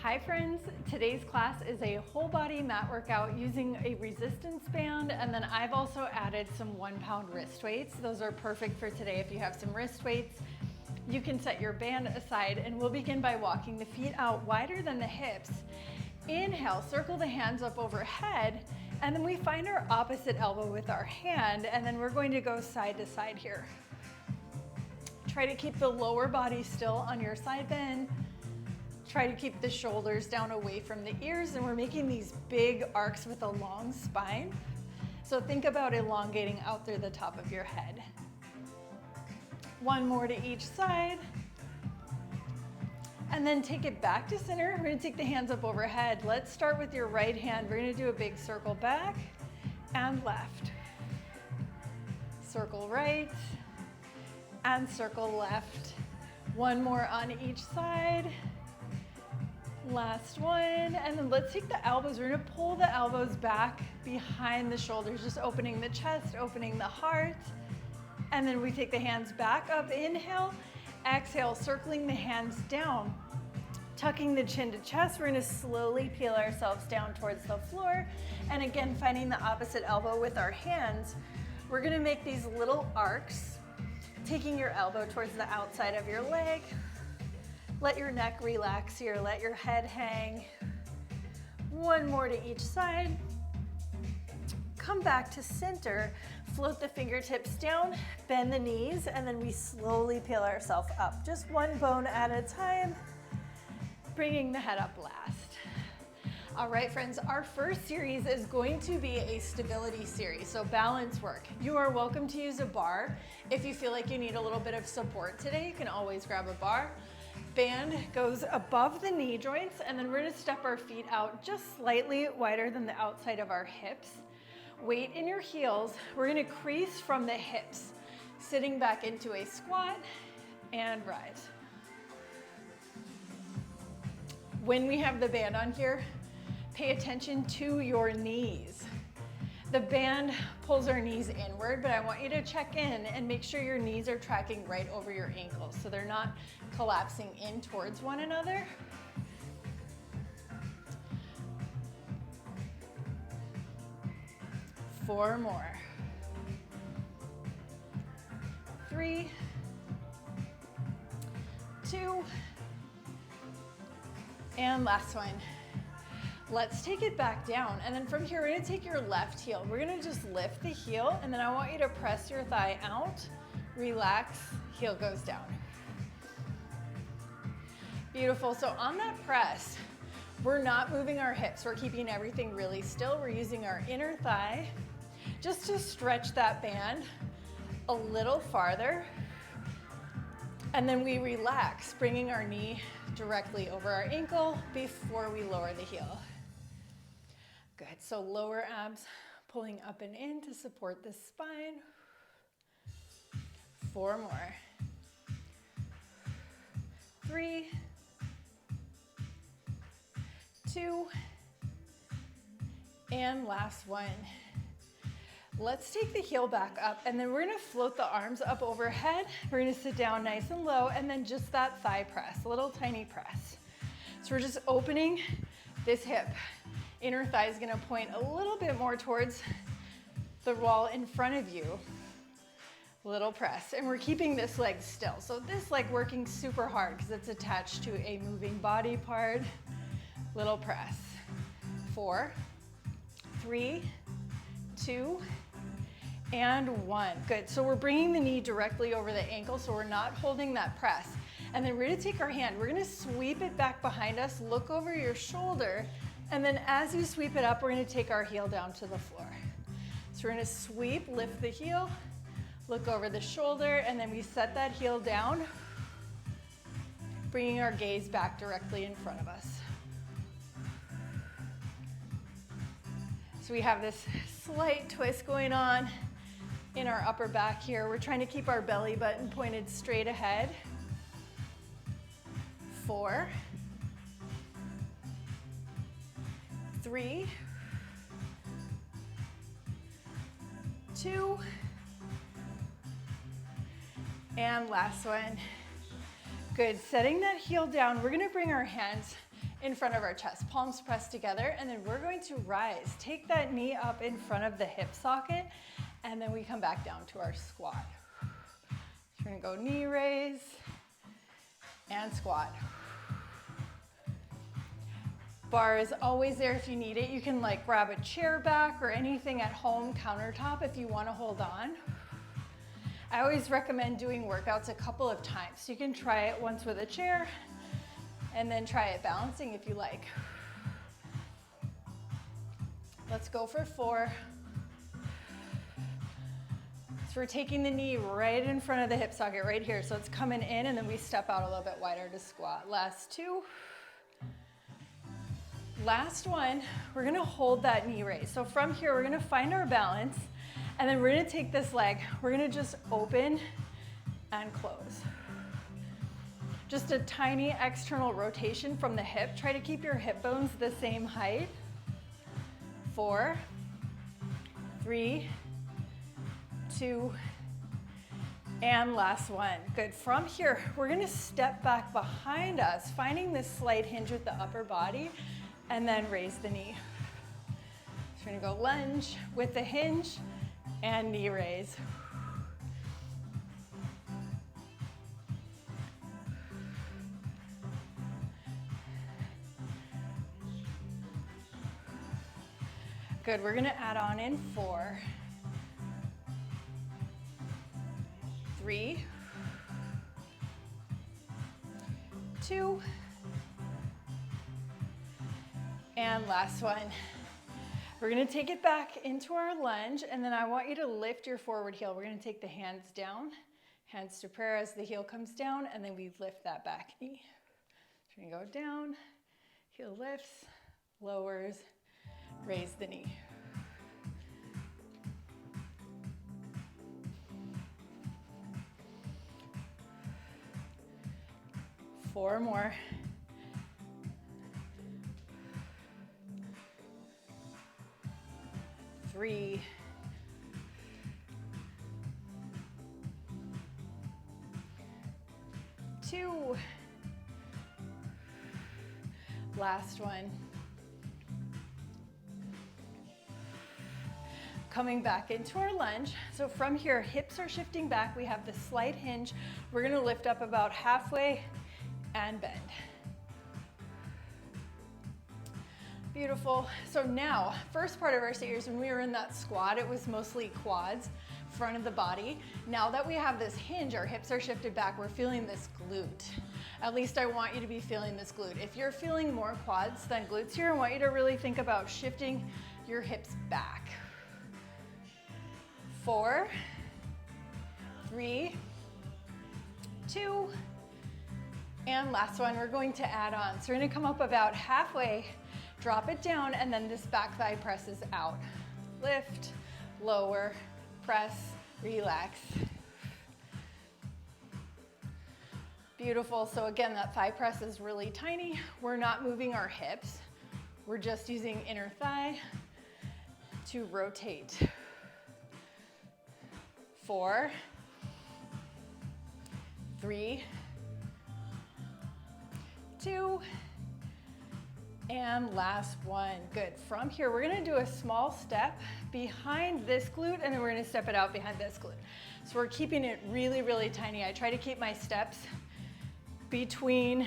Hi friends, today's class is a whole body mat workout using a resistance band, and then I've also added some 1 pound wrist weights. Those are perfect for today if you have some wrist weights. You can set your band aside and we'll begin by walking the feet out wider than the hips. Inhale, circle the hands up overhead, and then we find our opposite elbow with our hand, and then we're going to go side to side here. Try to keep the lower body still on your side bend. Try to keep the shoulders down away from the ears, and we're making these big arcs with a long spine. So think about elongating out through the top of your head. One more to each side. And then take it back to center. We're gonna take the hands up overhead. Let's start with your right hand. We're gonna do a big circle back and left. Circle right and circle left. One more on each side. Last one, and then let's take the elbows. We're gonna pull the elbows back behind the shoulders, just opening the chest, opening the heart. And then we take the hands back up, inhale, exhale, circling the hands down. Tucking the chin to chest, we're gonna slowly peel ourselves down towards the floor. And again, finding the opposite elbow with our hands. We're gonna make these little arcs, taking your elbow towards the outside of your leg. Let your neck relax here, let your head hang. One more to each side. Come back to center, float the fingertips down, bend the knees, and then we slowly peel ourselves up. Just one bone at a time, bringing the head up last. All right, friends, our first series is going to be a stability series, so balance work. You are welcome to use a bar. If you feel like you need a little bit of support today, you can always grab a bar. Band goes above the knee joints, and then we're gonna step our feet out just slightly wider than the outside of our hips. Weight in your heels. We're gonna crease from the hips, sitting back into a squat and rise. When we have the band on here, pay attention to your knees. The band pulls our knees inward, but I want you to check in and make sure your knees are tracking right over your ankles so they're not collapsing in towards one another. Four more. 3, 2, and last one. Let's take it back down, and then from here we're gonna take your left heel. We're gonna just lift the heel, and then I want you to press your thigh out, relax, heel goes down. Beautiful. So on that press, we're not moving our hips. We're keeping everything really still. We're using our inner thigh just to stretch that band a little farther. And then we relax, bringing our knee directly over our ankle before we lower the heel. Good. So lower abs pulling up and in to support the spine. 4 more. 3, 2, and last one. Let's take the heel back up, and then we're gonna float the arms up overhead. We're gonna sit down nice and low, and then just that thigh press, a little tiny press. So we're just opening this hip. Inner thigh is gonna point a little bit more towards the wall in front of you. Little press, and we're keeping this leg still. So this leg working super hard because it's attached to a moving body part. Little press. 4, 3, 2, and 1. Good. So we're bringing the knee directly over the ankle, so we're not holding that press. And then we're gonna take our hand, we're gonna sweep it back behind us, look over your shoulder, and then as you sweep it up, we're gonna take our heel down to the floor. So we're gonna sweep, lift the heel, look over the shoulder, and then we set that heel down, bringing our gaze back directly in front of us. So we have this slight twist going on in our upper back here. We're trying to keep our belly button pointed straight ahead. 4, 3, 2, and last one. Good, setting that heel down, we're gonna bring our hands in front of our chest, palms pressed together, and then we're going to rise. Take that knee up in front of the hip socket, and then we come back down to our squat. So we're gonna go knee raise and squat. Bar is always there if you need it. You can like grab a chair back or anything at home, countertop, if you wanna hold on. I always recommend doing workouts a couple of times. So you can try it once with a chair and then try it balancing if you like. Let's go for 4. So we're taking the knee right in front of the hip socket right here. So it's coming in and then we step out a little bit wider to squat. Last 2. Last one, we're gonna hold that knee raise. So from here, we're gonna find our balance and then we're gonna take this leg, we're gonna just open and close. Just a tiny external rotation from the hip. Try to keep your hip bones the same height. 4, 3, 2, and last one. Good. From here, we're gonna step back behind us, finding this slight hinge with the upper body, and then raise the knee. So we're gonna go lunge with the hinge and knee raise. Good, we're gonna add on in 4, 3, 2, and last one. We're gonna take it back into our lunge, and then I want you to lift your forward heel. We're gonna take the hands down, hands to prayer as the heel comes down, and then we lift that back knee. So we're gonna go down, heel lifts, lowers, raise the knee. Four more. 3, 2, last one. Coming back into our lunge. So from here, hips are shifting back. We have the slight hinge. We're gonna lift up about halfway and bend. Beautiful. So now, first part of our series, when we were in that squat, it was mostly quads, front of the body. Now that we have this hinge, our hips are shifted back, we're feeling this glute. At least I want you to be feeling this glute. If you're feeling more quads than glutes here, I want you to really think about shifting your hips back. 4, 3, 2, and last one, we're going to add on. So we're gonna come up about halfway, drop it down, and then this back thigh presses out. Lift, lower, press, relax. Beautiful. So again, that thigh press is really tiny. We're not moving our hips. We're just using inner thigh to rotate. 4, 3, 2, and last one. Good. From here, we're gonna do a small step behind this glute, and then we're gonna step it out behind this glute. So we're keeping it really, really tiny. I try to keep my steps between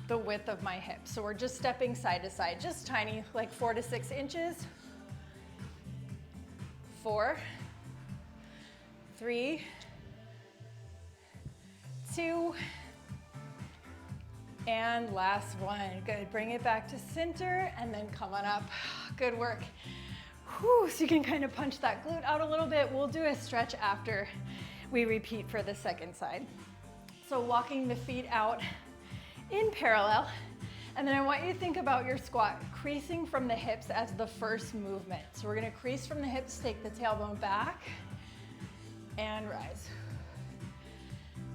the width of my hips. So we're just stepping side to side, just tiny, like 4 to 6 inches. 4, 3, 2, and last one. Good. Bring it back to center and then come on up. Good work. Whew, so you can kind of punch that glute out a little bit. We'll do a stretch after we repeat for the second side. So walking the feet out in parallel. And then I want you to think about your squat creasing from the hips as the first movement. So we're gonna crease from the hips, take the tailbone back and rise.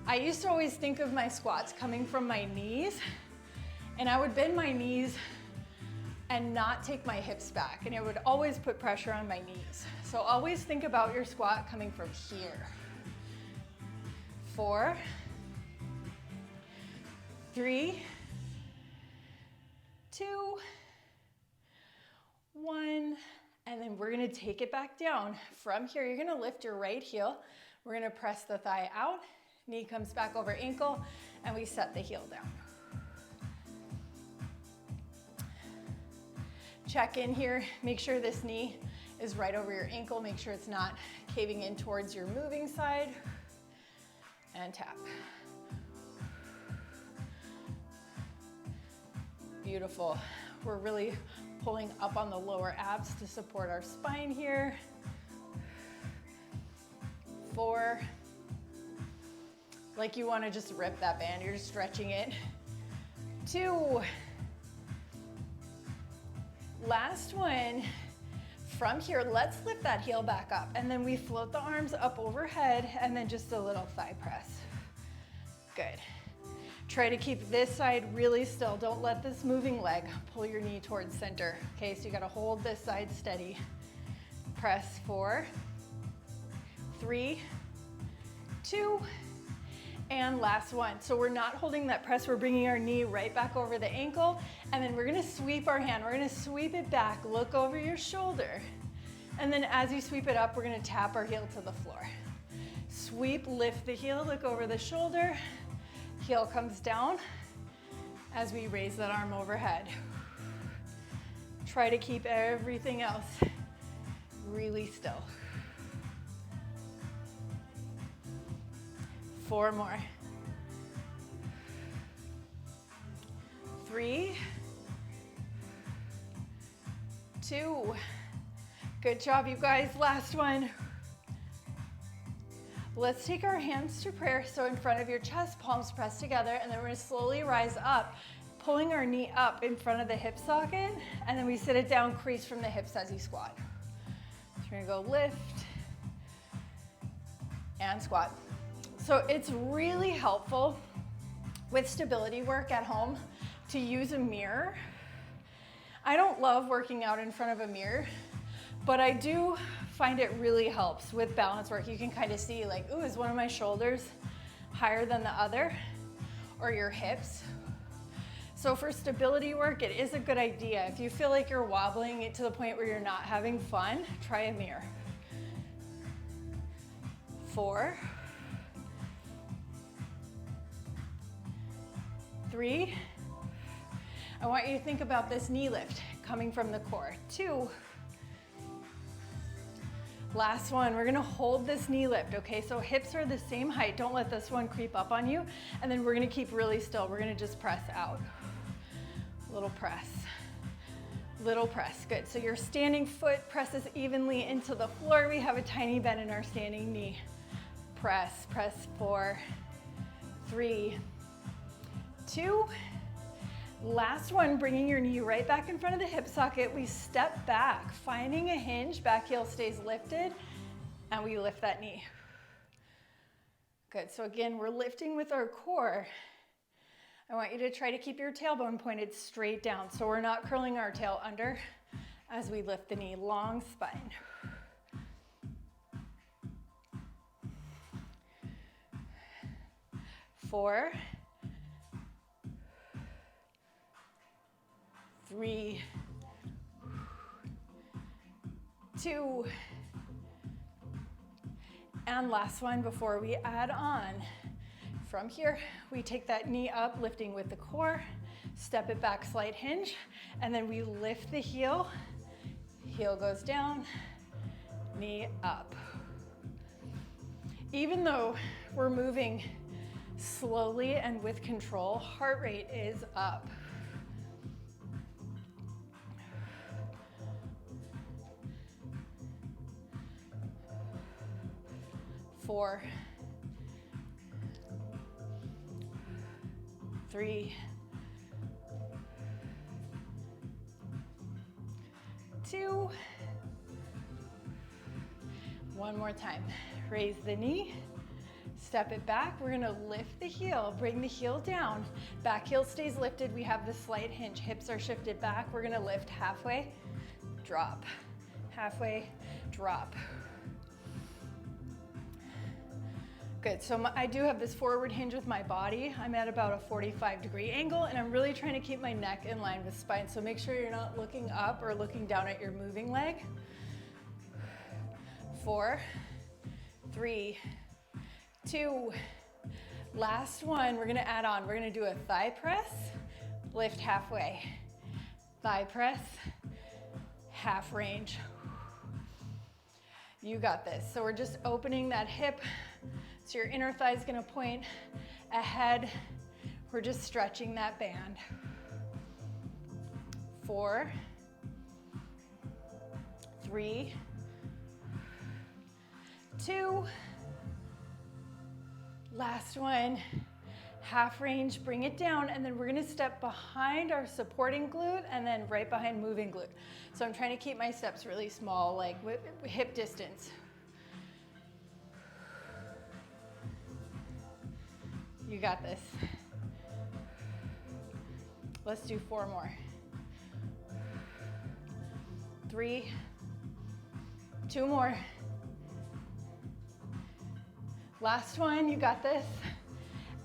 I used to always think of my squats coming from my knees, and I would bend my knees and not take my hips back, and it would always put pressure on my knees. So always think about your squat coming from here. 4, 3, 2, 1, and then we're gonna take it back down. From here, you're gonna lift your right heel. We're gonna press the thigh out, knee comes back over ankle, and we set the heel down. Check in here, make sure this knee is right over your ankle, make sure it's not caving in towards your moving side, and tap. Beautiful. We're really pulling up on the lower abs to support our spine here. 4. Like you want to just rip that band, you're just stretching it. 2. Last one. From here, let's lift that heel back up, and then we float the arms up overhead, and then just a little thigh press. Good. Try to keep this side really still. Don't let this moving leg pull your knee towards center. Okay, so you gotta hold this side steady. Press 4, 3, 2, and last one. So we're not holding that press, we're bringing our knee right back over the ankle, and then we're gonna sweep our hand. We're gonna sweep it back, look over your shoulder, and then as you sweep it up, we're gonna tap our heel to the floor. Sweep, lift the heel, look over the shoulder, heel comes down as we raise that arm overhead. Try to keep everything else really still. 4 more. 3, 2. Good job, you guys. Last one. Let's take our hands to prayer. So in front of your chest, palms pressed together, and then we're gonna slowly rise up, pulling our knee up in front of the hip socket, and then we sit it down, crease from the hips as you squat. So we're gonna go lift and squat. So it's really helpful with stability work at home to use a mirror. I don't love working out in front of a mirror, but I do find it really helps with balance work. You can kind of see like, ooh, is one of my shoulders higher than the other, or your hips? So for stability work, it is a good idea. If you feel like you're wobbling it to the point where you're not having fun, try a mirror. 4, 3. I want you to think about this knee lift coming from the core. 2. Last one, we're gonna hold this knee lift, okay? So hips are the same height. Don't let this one creep up on you. And then we're gonna keep really still. We're gonna just press out. Little press, little press. Good, so your standing foot presses evenly into the floor. We have a tiny bend in our standing knee. Press, press. 4, 3, 2. Last one, bringing your knee right back in front of the hip socket. We step back, finding a hinge, back heel stays lifted, and we lift that knee. Good, so again, we're lifting with our core. I want you to try to keep your tailbone pointed straight down, so we're not curling our tail under as we lift the knee, long spine. 4, 3, 2, and last one before we add on. From here, we take that knee up, lifting with the core, step it back, slight hinge, and then we lift the heel, heel goes down, knee up. Even though we're moving slowly and with control, heart rate is up. 4, 3, 2. One more time. Raise the knee, step it back. We're gonna lift the heel, bring the heel down. Back heel stays lifted. We have the slight hinge. Hips are shifted back. We're gonna lift halfway, drop, halfway, drop. Good, so I do have this forward hinge with my body. I'm at about a 45-degree angle, and I'm really trying to keep my neck in line with spine, so make sure you're not looking up or looking down at your moving leg. 4, 3, 2, last one. We're gonna add on. We're gonna do a thigh press, lift halfway. Thigh press, half range. You got this. So we're just opening that hip. So your inner thigh is gonna point ahead. We're just stretching that band. 4, 3, 2, last one. Half range, bring it down, and then we're gonna step behind our supporting glute and then right behind moving glute. So I'm trying to keep my steps really small, like hip distance. You got this. Let's do 4 more. 3, 2 more. Last one, you got this.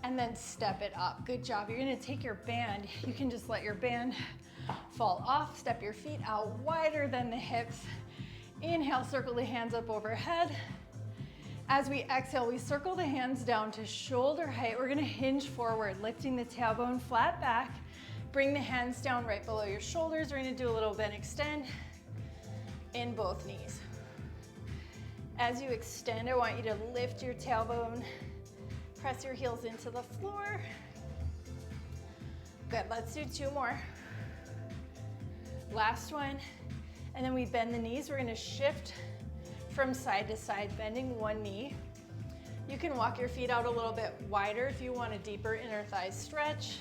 And then step it up. Good job. You're gonna take your band. You can just let your band fall off. Step your feet out wider than the hips. Inhale, circle the hands up overhead. As we exhale, we circle the hands down to shoulder height. We're gonna hinge forward, lifting the tailbone flat back. Bring the hands down right below your shoulders. We're gonna do a little bend extend in both knees. As you extend, I want you to lift your tailbone. Press your heels into the floor. Good, let's do 2 more. Last one, and then we bend the knees. We're gonna shift from side to side, bending one knee. You can walk your feet out a little bit wider if you want a deeper inner thigh stretch.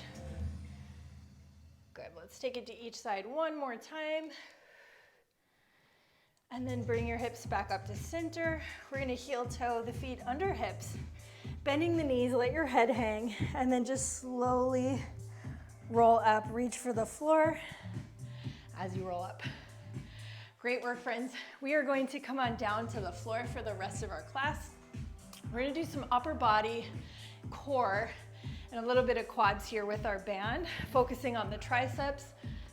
Good, let's take it to each side one more time. And then bring your hips back up to center. We're gonna heel toe the feet under hips. Bending the knees, let your head hang, and then just slowly roll up, reach for the floor as you roll up. Great work, friends. We are going to come on down to the floor for the rest of our class. We're gonna do some upper body, core, and a little bit of quads here with our band, focusing on the triceps,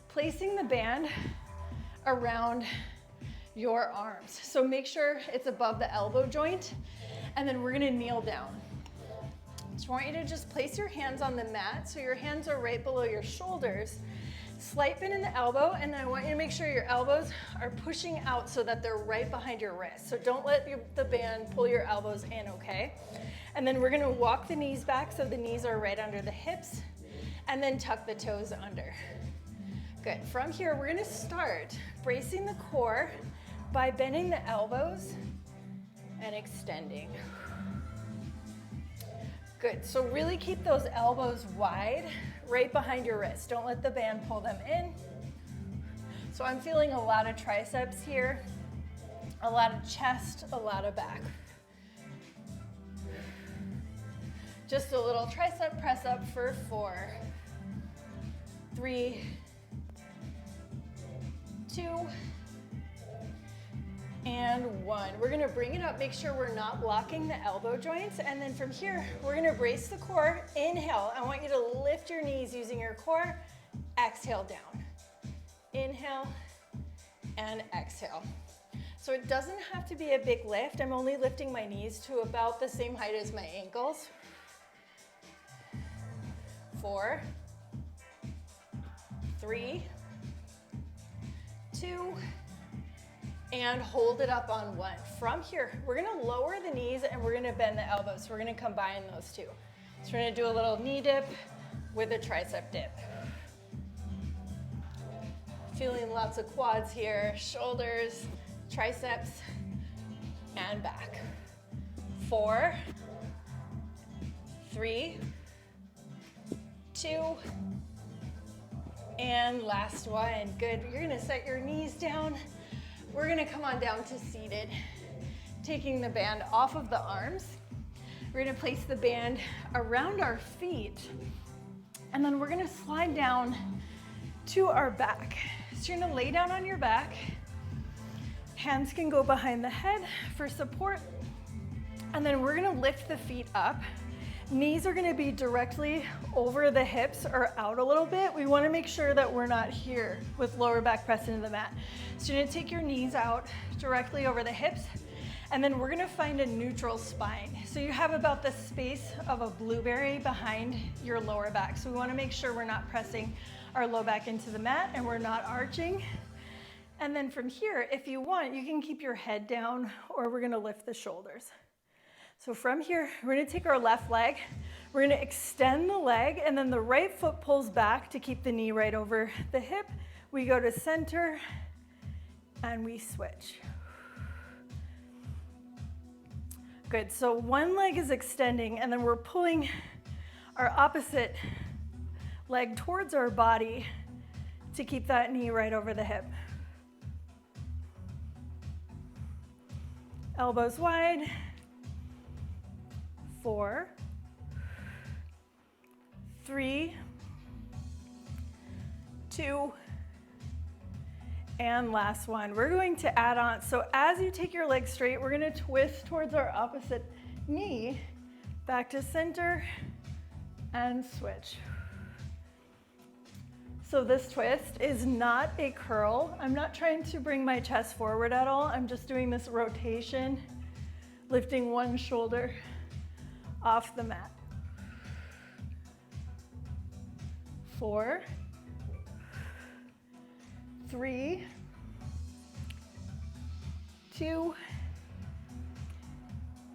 placing the band around your arms. So make sure it's above the elbow joint, and then we're gonna kneel down. So I want you to just place your hands on the mat so your hands are right below your shoulders. Slight bend in the elbow, and then I want you to make sure your elbows are pushing out so that they're right behind your wrist. So don't let the band pull your elbows in, okay? And then we're gonna walk the knees back so the knees are right under the hips, and then tuck the toes under. Good, from here we're gonna start bracing the core by bending the elbows and extending. Good, so really keep those elbows wide, right behind your wrist. Don't let the band pull them in. So I'm feeling a lot of triceps here, a lot of chest, a lot of back. Just a little tricep press up for 4, 3, 2, and 1. We're gonna bring it up, make sure we're not blocking the elbow joints, and then from here, we're gonna brace the core. Inhale, I want you to lift your knees using your core. Exhale down. Inhale and exhale. So it doesn't have to be a big lift. I'm only lifting my knees to about the same height as my ankles. 4, 3, 2, and hold it up on 1. From here, we're gonna lower the knees and we're gonna bend the elbows. So we're gonna combine those two. So we're gonna do a little knee dip with a tricep dip. Feeling lots of quads here, shoulders, triceps, and back. 4, 3, 2, and last one. Good, you're gonna set your knees down. We're gonna come on down to seated, taking the band off of the arms. We're gonna place the band around our feet, and then we're gonna slide down to our back. So you're gonna lay down on your back. Hands can go behind the head for support. And then we're gonna lift the feet up. Knees are gonna be directly over the hips or out a little bit. We wanna make sure that we're not here with lower back press into the mat. So you're gonna take your knees out directly over the hips, and then we're gonna find a neutral spine. So you have about the space of a blueberry behind your lower back. So we wanna make sure we're not pressing our low back into the mat and we're not arching. And then from here, if you want, you can keep your head down, or we're gonna lift the shoulders. So from here, we're gonna take our left leg, we're gonna extend the leg, and then the right foot pulls back to keep the knee right over the hip. We go to center, and we switch. Good, so one leg is extending, and then we're pulling our opposite leg towards our body to keep that knee right over the hip. Elbows wide. 4, 3, 2, and last one. We're going to add on. So as you take your legs straight, we're going to twist towards our opposite knee, back to center, and switch. So this twist is not a curl. I'm not trying to bring my chest forward at all. I'm just doing this rotation, lifting one shoulder off the mat. 4, 3, 2,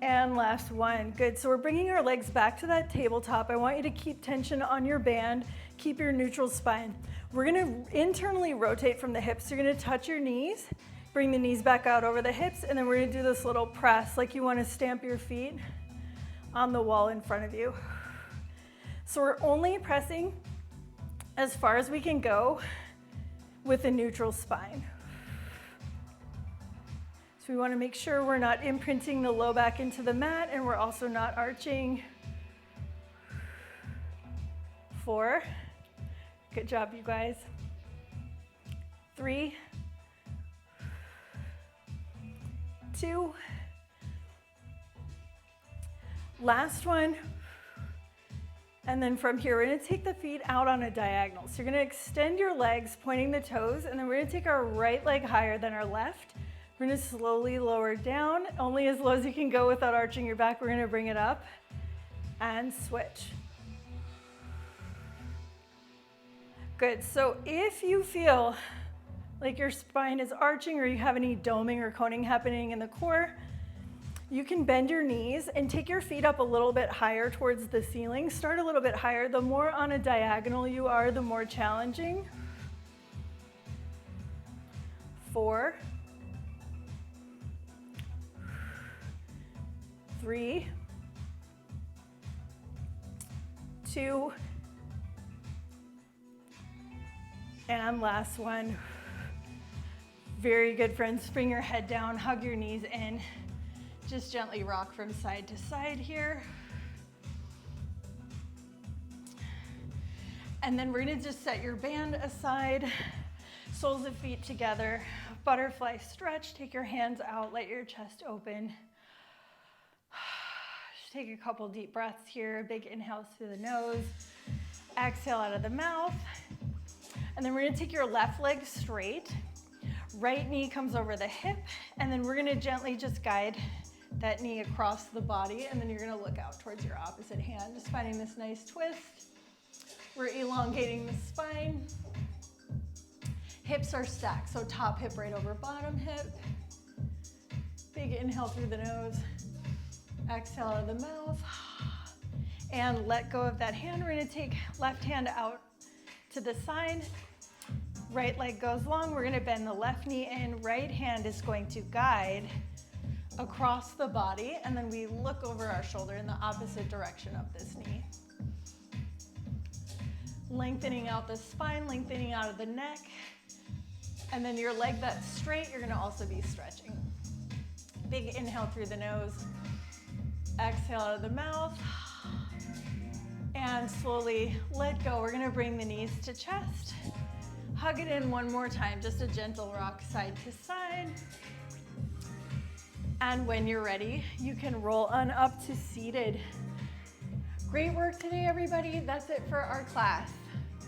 and last one. Good, so we're bringing our legs back to that tabletop. I want you to keep tension on your band, keep your neutral spine. We're gonna internally rotate from the hips. You're gonna touch your knees, bring the knees back out over the hips, and then we're gonna do this little press, like you wanna stamp your feet on the wall in front of you. So we're only pressing as far as we can go with a neutral spine. So we want to make sure we're not imprinting the low back into the mat, and we're also not arching. 4, good job you guys. 3, 2, last one, and then from here, we're gonna take the feet out on a diagonal. So you're gonna extend your legs, pointing the toes, and then we're gonna take our right leg higher than our left. We're gonna slowly lower down, only as low as you can go without arching your back. We're gonna bring it up and switch. Good, so if you feel like your spine is arching or you have any doming or coning happening in the core, you can bend your knees and take your feet up a little bit higher towards the ceiling. Start a little bit higher. The more on a diagonal you are, the more challenging. 4, 3, 2, and last one. Very good, friends. Bring your head down, hug your knees in. Just gently rock from side to side here. And then we're gonna just set your band aside, soles of feet together, butterfly stretch, take your hands out, let your chest open. Just take a couple deep breaths here, big inhales through the nose, exhale out of the mouth. And then we're gonna take your left leg straight, right knee comes over the hip, and then we're gonna gently just guide that knee across the body, and then you're gonna look out towards your opposite hand, just finding this nice twist. We're elongating the spine. Hips are stacked, so top hip right over bottom hip. Big inhale through the nose, exhale out of the mouth, and let go of that hand. We're gonna take left hand out to the side, right leg goes long, we're gonna bend the left knee in, right hand is going to guide across the body, and then we look over our shoulder in the opposite direction of this knee. Lengthening out the spine, lengthening out of the neck, and then your leg that's straight, you're gonna also be stretching. Big inhale through the nose, exhale out of the mouth, and slowly let go. We're gonna bring the knees to chest. Hug it in one more time, just a gentle rock side to side. And when you're ready, you can roll on up to seated. Great work today, everybody. That's it for our class.